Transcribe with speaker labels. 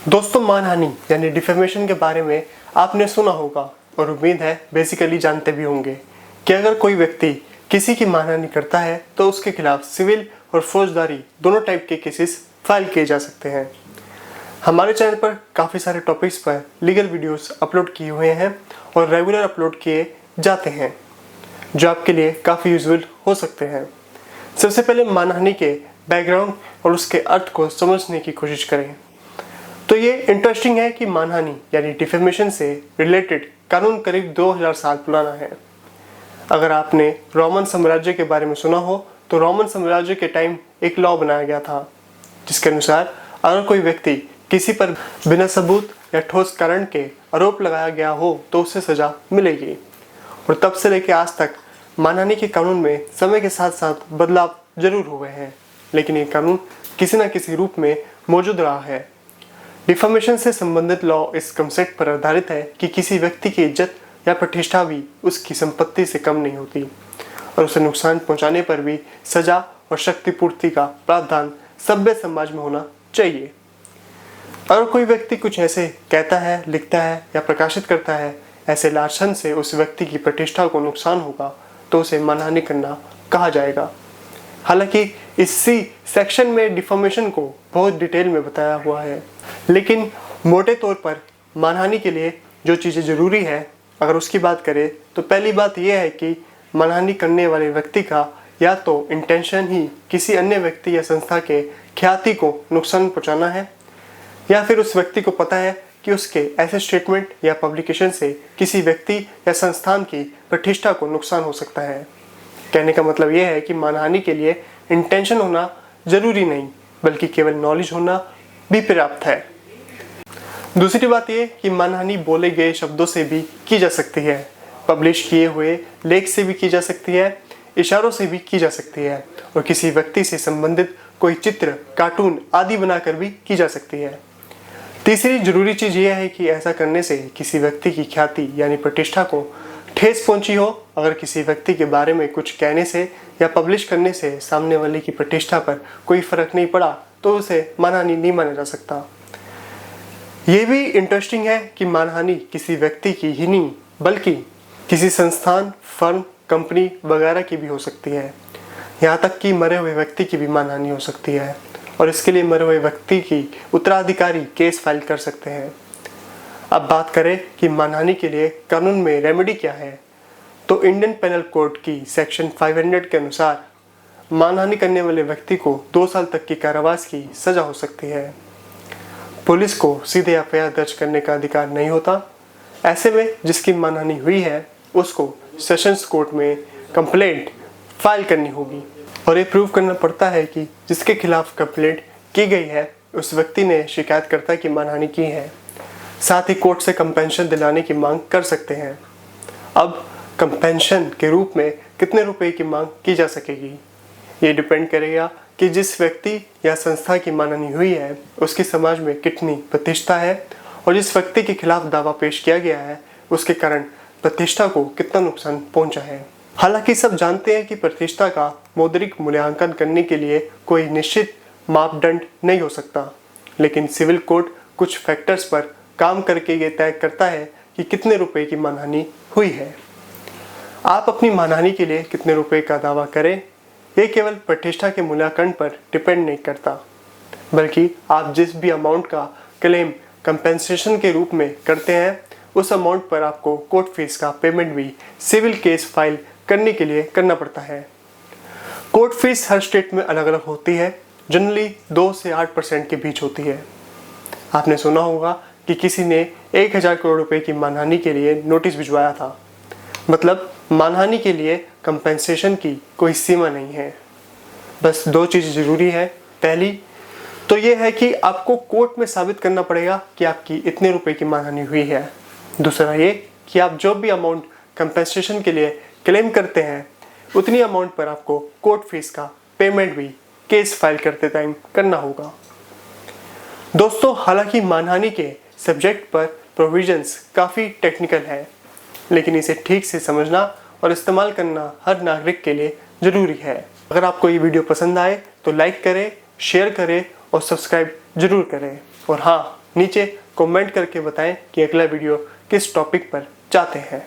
Speaker 1: दोस्तों, मानहानि यानी डिफेमेशन के बारे में आपने सुना होगा और उम्मीद है बेसिकली जानते भी होंगे कि अगर कोई व्यक्ति किसी की मानहानि करता है तो उसके खिलाफ सिविल और फौजदारी दोनों टाइप के केसेस फाइल किए जा सकते हैं। हमारे चैनल पर काफ़ी सारे टॉपिक्स पर लीगल वीडियोस अपलोड किए हुए हैं और रेगुलर अपलोड किए जाते हैं जो आपके लिए काफ़ी यूजफुल हो सकते हैं। सबसे पहले मानहानि के बैकग्राउंड और उसके अर्थ को समझने की कोशिश करें। तो ये इंटरेस्टिंग है कि मानहानि यानी डिफेमेशन से रिलेटेड कानून करीब 2000 साल पुराना है। अगर आपने रोमन साम्राज्य के बारे में सुना हो तो रोमन साम्राज्य के टाइम एक लॉ बनाया गया था जिसके अनुसार अगर कोई व्यक्ति किसी पर बिना सबूत या ठोस कारण के आरोप लगाया गया हो तो उसे सजा मिलेगी। और तब से लेकर आज तक मानहानि के कानून में समय के साथ साथ बदलाव जरूर हुए हैं, लेकिन ये कानून किसी न किसी रूप में मौजूद रहा है। डिफेमेशन से संबंधित लॉ इस कंसेप्ट पर आधारित है कि किसी व्यक्ति की इज्जत या प्रतिष्ठा भी उसकी संपत्ति से कम नहीं होती और उसे नुकसान पहुंचाने पर भी सजा और क्षतिपूर्ति का प्रावधान सभ्य समाज में होना चाहिए। अगर कोई व्यक्ति कुछ ऐसे कहता है, लिखता है या प्रकाशित करता है, ऐसे लाछन से उस व्यक्ति की प्रतिष्ठा को नुकसान होगा तो उसे मानहानि करना कहा जाएगा। हालांकि इसी सेक्शन में डिफेमेशन को बहुत डिटेल में बताया हुआ है, लेकिन मोटे तौर पर मानहानि के लिए जो चीज़ें ज़रूरी है अगर उसकी बात करें तो पहली बात यह है कि मानहानि करने वाले व्यक्ति का या तो इंटेंशन ही किसी अन्य व्यक्ति या संस्था के ख्याति को नुकसान पहुंचाना है या फिर उस व्यक्ति को पता है कि उसके ऐसे स्टेटमेंट या पब्लिकेशन से किसी व्यक्ति या संस्थान की प्रतिष्ठा को नुकसान हो सकता है। कहने का मतलब यह है कि मानहानि के लिए इंटेंशन होना जरूरी नहीं बल्कि केवल नॉलेज होना भी पर्याप्त है। दूसरी बात यह कि मानहानि बोले गए शब्दों से भी की जा सकती है, पब्लिश किए हुए लेख से भी की जा सकती है, इशारों से भी की जा सकती है और किसी व्यक्ति से संबंधित कोई चित्र, कार्टून आदि बनाकर भी की जा सकती है। तीसरी जरूरी चीज़ यह है कि ऐसा करने से किसी व्यक्ति की ख्याति यानी प्रतिष्ठा को ठेस पहुंची हो। अगर किसी व्यक्ति के बारे में कुछ कहने से या पब्लिश करने से सामने वाले की प्रतिष्ठा पर कोई फर्क नहीं पड़ा तो उसे मानहानि नहीं माना जा सकता। ये भी इंटरेस्टिंग है कि मानहानि किसी व्यक्ति की ही नहीं बल्कि किसी संस्थान, फर्म, कंपनी वगैरह की भी हो सकती है। यहाँ तक कि मरे हुए व्यक्ति की भी मानहानि हो सकती है और इसके लिए मरे हुए व्यक्ति की उत्तराधिकारी केस फाइल कर सकते हैं। अब बात करें कि मानहानि के लिए कानून में रेमेडी क्या है, तो इंडियन पेनल कोड की सेक्शन 500 के अनुसार मानहानि करने वाले व्यक्ति को 2 साल तक की कारावास की सजा हो सकती है। पुलिस को सीधे एफआईआर दर्ज करने का अधिकार नहीं होता। ऐसे में जिसकी मानहानि हुई है उसको सेशंस कोर्ट में कंप्लेंट फाइल करनी होगी और ये प्रूव करना पड़ता है कि जिसके खिलाफ कंप्लेंट की गई है उस व्यक्ति ने शिकायतकर्ता की मानहानि की है। साथ ही कोर्ट से कंपेंशन दिलाने की मांग कर सकते हैं। अब कंपेंशन के रूप में कितने रुपए की मांग की जा सकेगी ये डिपेंड करेगा कि जिस व्यक्ति या संस्था की मानहानि हुई है उसकी समाज में कितनी प्रतिष्ठा है और जिस व्यक्ति के खिलाफ दावा पेश किया गया है उसके कारण प्रतिष्ठा को कितना नुकसान पहुंचा है। हालांकि सब जानते हैं कि प्रतिष्ठा का मौद्रिक मूल्यांकन करने के लिए कोई निश्चित मापदंड नहीं हो सकता, लेकिन सिविल कोड कुछ फैक्टर्स पर काम करके ये तय करता है कि कितने रुपए की मानहानि हुई है। आप अपनी मानहानि के लिए कितने रुपए का दावा करें ये केवल प्रतिष्ठा के मूल्यांकन पर डिपेंड नहीं करता, बल्कि आप जिस भी अमाउंट का क्लेम कंपेंसेशन के रूप में करते हैं उस अमाउंट पर आपको कोर्ट फीस का पेमेंट भी सिविल केस फाइल करने के लिए करना पड़ता है। कोर्ट फीस हर स्टेट में अलग अलग होती है, जनरली 2 से 8% के बीच होती है। आपने सुना होगा कि किसी ने 1000 करोड़ रुपए की मानहानि के लिए नोटिस भिजवाया था। मतलब मानहानि के लिए कंपेंसेशन की कोई सीमा नहीं है। बस 2 चीज़ ज़रूरी है। पहली तो ये है कि आपको कोर्ट में साबित करना पड़ेगा कि आपकी इतने रुपए की मानहानि हुई है। दूसरा ये कि आप जो भी अमाउंट कंपेंसेशन के लिए क्लेम करते हैं उतनी अमाउंट पर आपको कोर्ट फीस का पेमेंट भी केस फाइल करते टाइम करना होगा। दोस्तों, हालांकि मानहानि के सब्जेक्ट पर प्रोविजंस काफ़ी टेक्निकल है, लेकिन इसे ठीक से समझना और इस्तेमाल करना हर नागरिक के लिए ज़रूरी है। अगर आपको ये वीडियो पसंद आए तो लाइक करें, शेयर करें और सब्सक्राइब जरूर करें। और हाँ, नीचे कमेंट करके बताएं कि अगला वीडियो किस टॉपिक पर चाहते हैं।